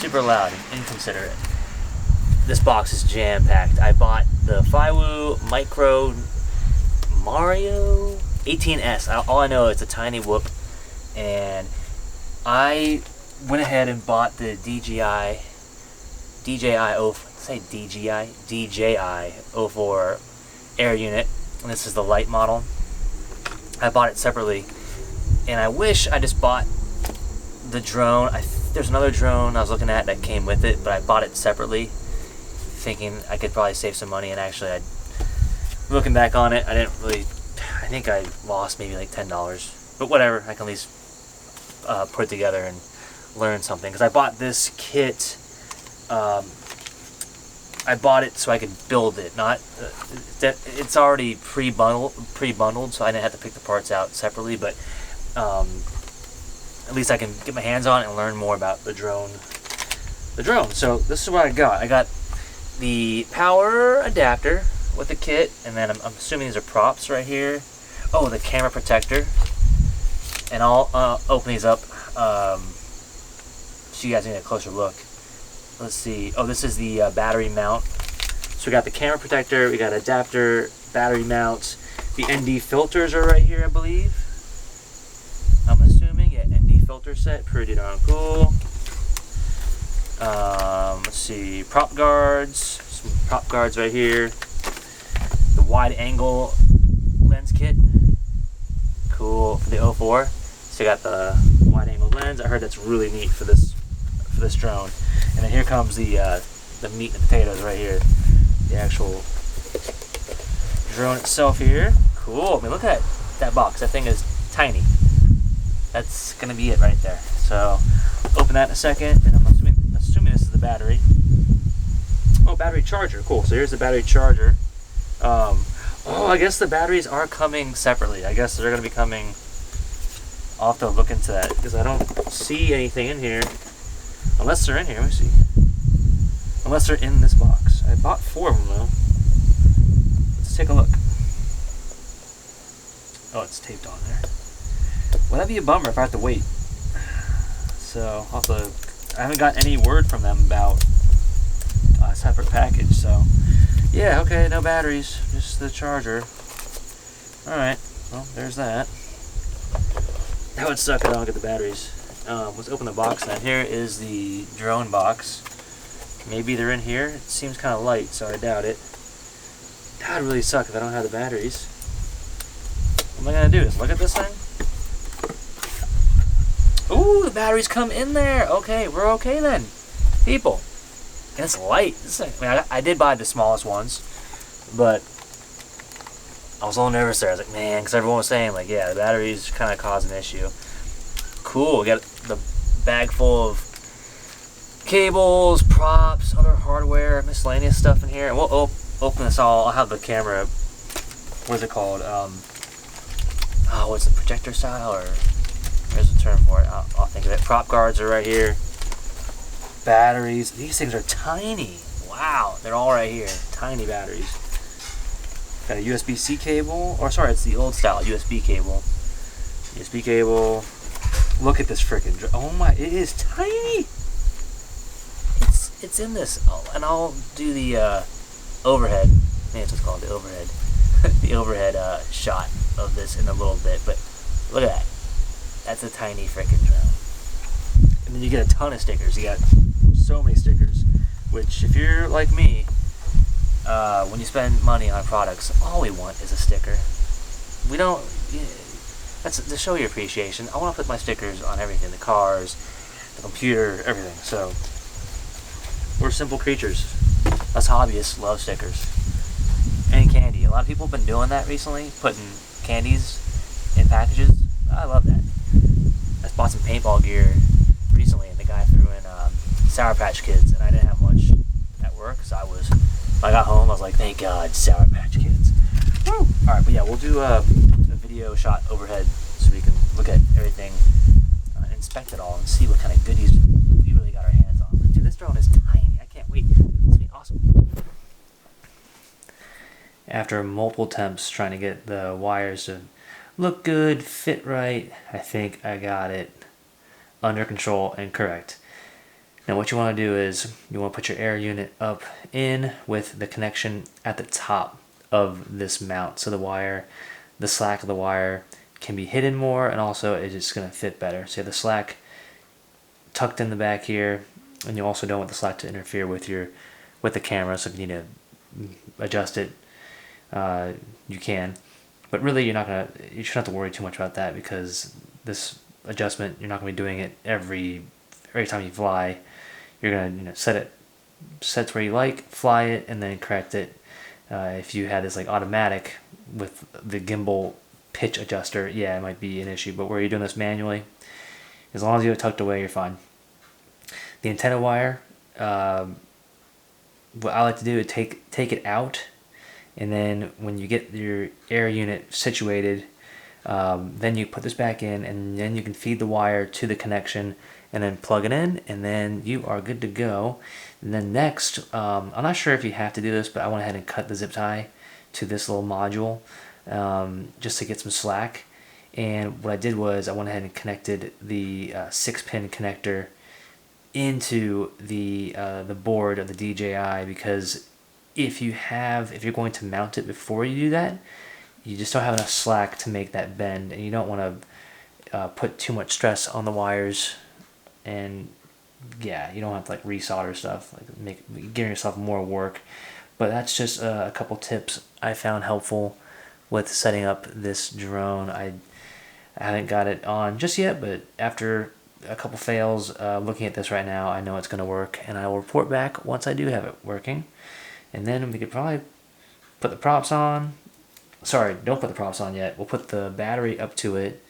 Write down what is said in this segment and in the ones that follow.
super loud and inconsiderate. This box is jam-packed. I bought the Flywoo Micro Mario 18S. All I know is a tiny whoop, and I went ahead and bought the DJI 04 air unit, and this is the light model. I bought it separately, and I wish I just bought the drone. There's another drone I was looking at that came with it, but I bought it separately, thinking I could probably save some money. And actually, looking back on it, I think I lost maybe like $10, but whatever. I can at least put it together and learn something, because I bought this kit. I bought it so I could build it. It's already pre-bundled, so I didn't have to pick the parts out separately. But at least I can get my hands on it and learn more about the drone. So this is what I got. I got the power adapter with the kit, and then I'm assuming these are props right here. Oh, the camera protector. And I'll open these up so you guys can get a closer look. Let's see. Oh, this is the battery mount. So we got the camera protector, we got adapter, battery mounts. The ND filters are right here, I believe. I'm assuming, yeah, ND filter set, pretty darn cool. Let's see, prop guards, some prop guards right here. The wide angle lens kit, cool for the 04. So you got the wide angle lens. I heard that's really neat for this drone. And then here comes the meat and potatoes right here. The actual drone itself here. Cool. I mean, look at that box. That thing is tiny. That's gonna be it right there. So open that in a second, and I'm assuming this is the battery. Oh, battery charger. Cool. So here's the battery charger. Oh, I guess the batteries are coming separately. I guess they're gonna be coming. I'll have to look into that, because I don't see anything in here. Unless they're in here, let me see. Unless they're in this box. I bought 4 of them though. Let's take a look. Oh, it's taped on there. Well, that'd be a bummer if I have to wait. So, I haven't got any word from them about a separate package, so. Yeah, okay, no batteries, just the charger. Alright, well, there's that. That would suck if I don't get the batteries. Let's open the box then. Here is the drone box. Maybe they're in here. It seems kind of light, so I doubt it. That would really suck if I don't have the batteries. What am I going to do? Just look at this thing? Ooh, the batteries come in there. Okay, we're okay then. People. And it's light. I did buy the smallest ones, but I was a little nervous there. I was like, man, because everyone was saying, like, yeah, the batteries kind of cause an issue. Cool. We got the bag full of cables, props, other hardware, miscellaneous stuff in here. And we'll open this all. I'll have the camera. What is it called? What's the projector style, or there's a term for it? I'll think of it. Prop guards are right here. Batteries. These things are tiny. Wow, they're all right here. Tiny batteries. Got a USB-C cable, or sorry, it's the old style USB cable. USB cable. Look at this freaking. Oh my! It is tiny. It's in this, and I'll do the overhead. I think that's what's called, the overhead. The overhead shot of this in a little bit, but look at that. That's a tiny freaking drone. And then you get a ton of stickers. You got so many stickers, which if you're like me, when you spend money on products, all we want is a sticker. We don't. That's to show your appreciation. I want to put my stickers on everything: the cars, the computer, everything. So we're simple creatures. Us hobbyists love stickers and candy. A lot of people have been doing that recently, putting candies in packages. I love that. I bought some paintball gear recently, and the guy threw in Sour Patch Kids, and I didn't have much at work, so when I got home, I was like, thank God, Sour Patch Kids. Woo! Alright, but yeah, we'll do a video shot overhead so we can look at everything, inspect it all, and see what kind of goodies we really got our hands on. Like, dude, this drone is tiny. I can't wait. It's going to be awesome. After multiple attempts trying to get the wires to look good, fit right, I think I got it under control and correct. Now what you want to do is you want to put your air unit up in with the connection at the top of this mount, so the slack of the wire can be hidden more, and also it's just going to fit better. So you have the slack tucked in the back here, and you also don't want the slack to interfere with the camera. So if you need to adjust it, you can. But really, you shouldn't have to worry too much about that, because this adjustment, you're not going to be doing it every time you fly. You're going to set it where you like, fly it, and then correct it. If you had this like automatic with the gimbal pitch adjuster, yeah, it might be an issue. But where you're doing this manually, as long as you have it tucked away, you're fine. The antenna wire, what I like to do is take it out, and then when you get your air unit situated, then you put this back in, and then you can feed the wire to the connection and then plug it in, and then you are good to go. And then next, I'm not sure if you have to do this, but I went ahead and cut the zip tie to this little module just to get some slack. And what I did was I went ahead and connected the 6-pin connector into the board of the DJI, because if you're going to mount it before you do that, you just don't have enough slack to make that bend, and you don't want to put too much stress on the wires. And yeah, you don't have to like resolder stuff, like giving yourself more work. But that's just a couple tips I found helpful with setting up this drone. I haven't got it on just yet, but after a couple fails, looking at this right now, I know it's going to work, and I will report back once I do have it working. And then we could probably put the props on. Sorry, don't put the props on yet. We'll put the battery up to it.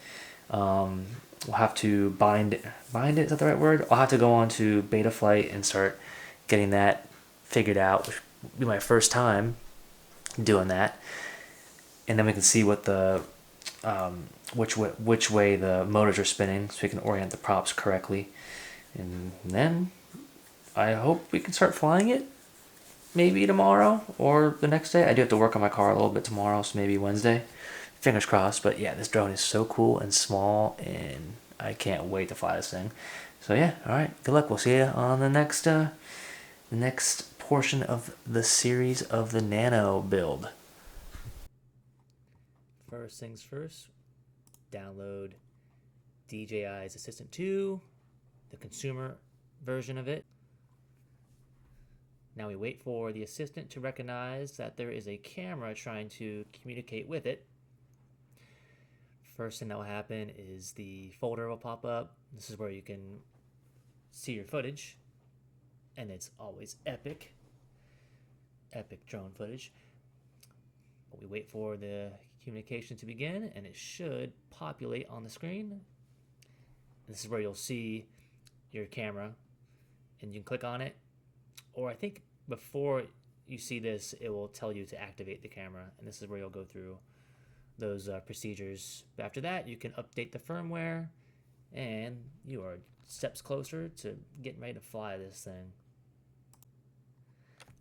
We'll have to bind it, is that the right word? I'll have to go on to Betaflight and start getting that figured out, which will be my first time doing that. And then we can see what the which way the motors are spinning, so we can orient the props correctly. And then I hope we can start flying it maybe tomorrow or the next day. I do have to work on my car a little bit tomorrow, so maybe Wednesday. Fingers crossed. But yeah, this drone is so cool and small, and I can't wait to fly this thing. So yeah, all right, good luck. We'll see you on the next portion of the series of the Nano build. First things first, download DJI's Assistant 2, the consumer version of it. Now we wait for the assistant to recognize that there is a camera trying to communicate with it. First thing that will happen is the folder will pop up. This is where you can see your footage, and it's always epic drone footage. But we wait for the communication to begin, and it should populate on the screen. This is where you'll see your camera, and you can click on it, or I think before you see this, it will tell you to activate the camera, and this is where you'll go through those procedures. But after that, you can update the firmware, and you are steps closer to getting ready to fly this thing.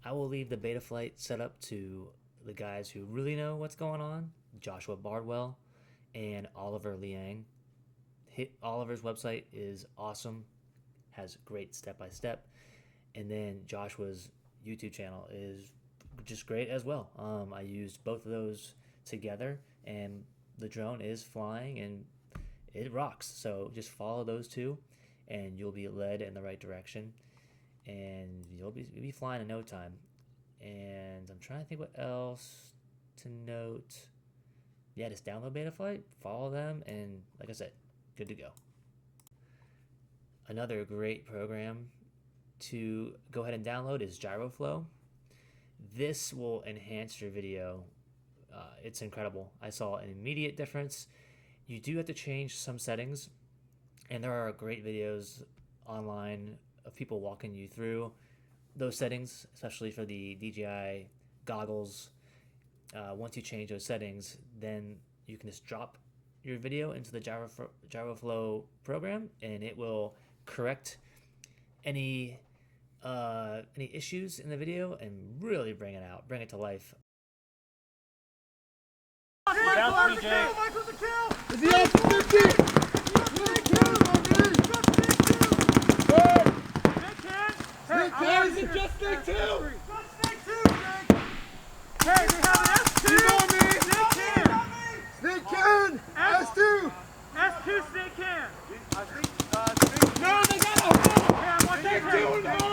I will leave the Betaflight set up to the guys who really know what's going on, Joshua Bardwell and Oliver Liang. Oliver's website is awesome, has great step-by-step, and then Joshua's YouTube channel is just great as well. I used both of those together, and the drone is flying and it rocks. So just follow those two and you'll be led in the right direction, and you'll be flying in no time. And I'm trying to think what else to note. Yeah, just download Betaflight, follow them, and like I said, good to go. Another great program to go ahead and download is GyroFlow. This will enhance your video. It's incredible. I saw an immediate difference. You do have to change some settings, and there are great videos online of people walking you through those settings, especially for the DJI goggles. Once you change those settings, then you can just drop your video into the GyroFlow program, and it will correct any issues in the video and really bring it to life. Bounce, BJ. Is he up to 50? Good kill. snake two! Snake two, Jake! Hey, they have an S2! Snake can! Snake can! S2! S2 snake can! No, they got a hole! Yeah, I want that two in the hole!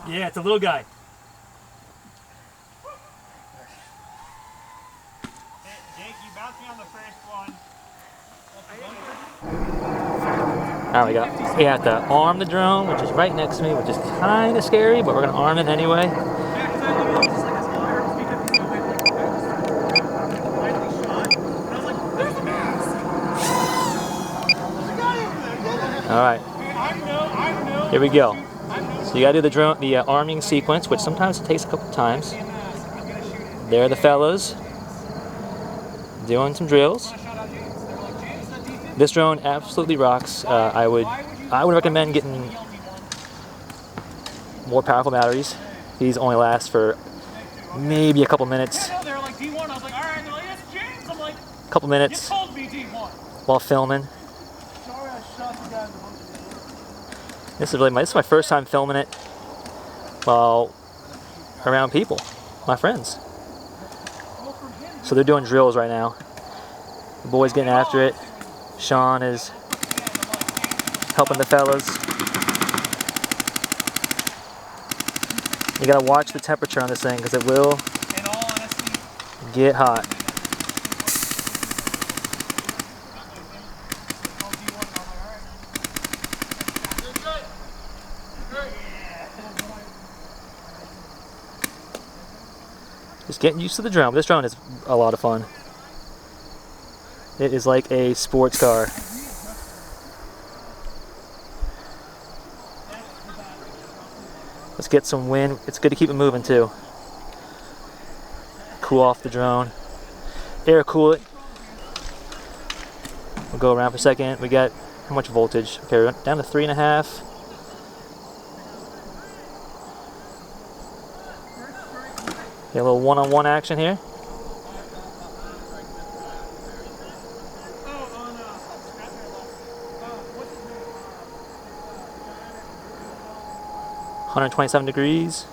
Yeah, it's a little guy. Jake, you bounced me on the first one. Now we have to arm the drone, which is right next to me, which is kind of scary, but we're gonna arm it anyway. All right, here we go. So you gotta do the drone, the arming sequence, which sometimes it takes a couple times. There are the fellows doing some drills. This drone absolutely rocks. I would recommend getting more powerful batteries. These only last for maybe a couple minutes. Couple minutes while filming. This is my first time filming it while around people, my friends. So they're doing drills right now. The boy's getting after it. Sean is helping the fellas. You gotta watch the temperature on this thing because it will get hot. Just getting used to the drone. This drone is a lot of fun. It is like a sports car. Let's get some wind. It's good to keep it moving too. Cool off the drone. Air cool it. We'll go around for a second. We got how much voltage? Okay, we're down to 3.5. Get a little one-on-one action here. $127 degrees.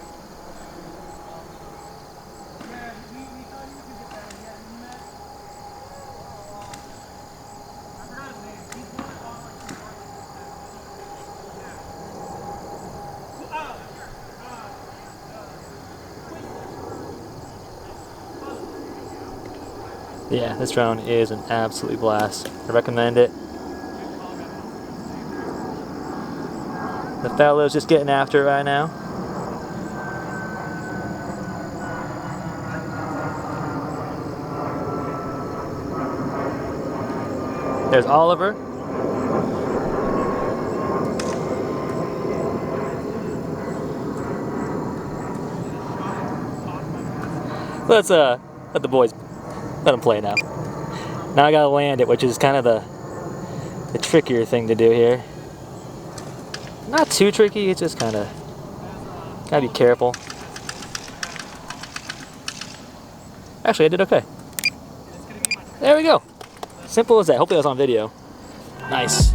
Yeah, this drone is an absolute blast. I recommend it. The fellow's just getting after it right now. There's Oliver. Let's let the boys let them play now. Now I gotta land it, which is kind of the trickier thing to do here. Not too tricky, it's just kind of gotta be careful. Actually, I did okay. There we go. Simple as that. Hopefully that's on video. Nice.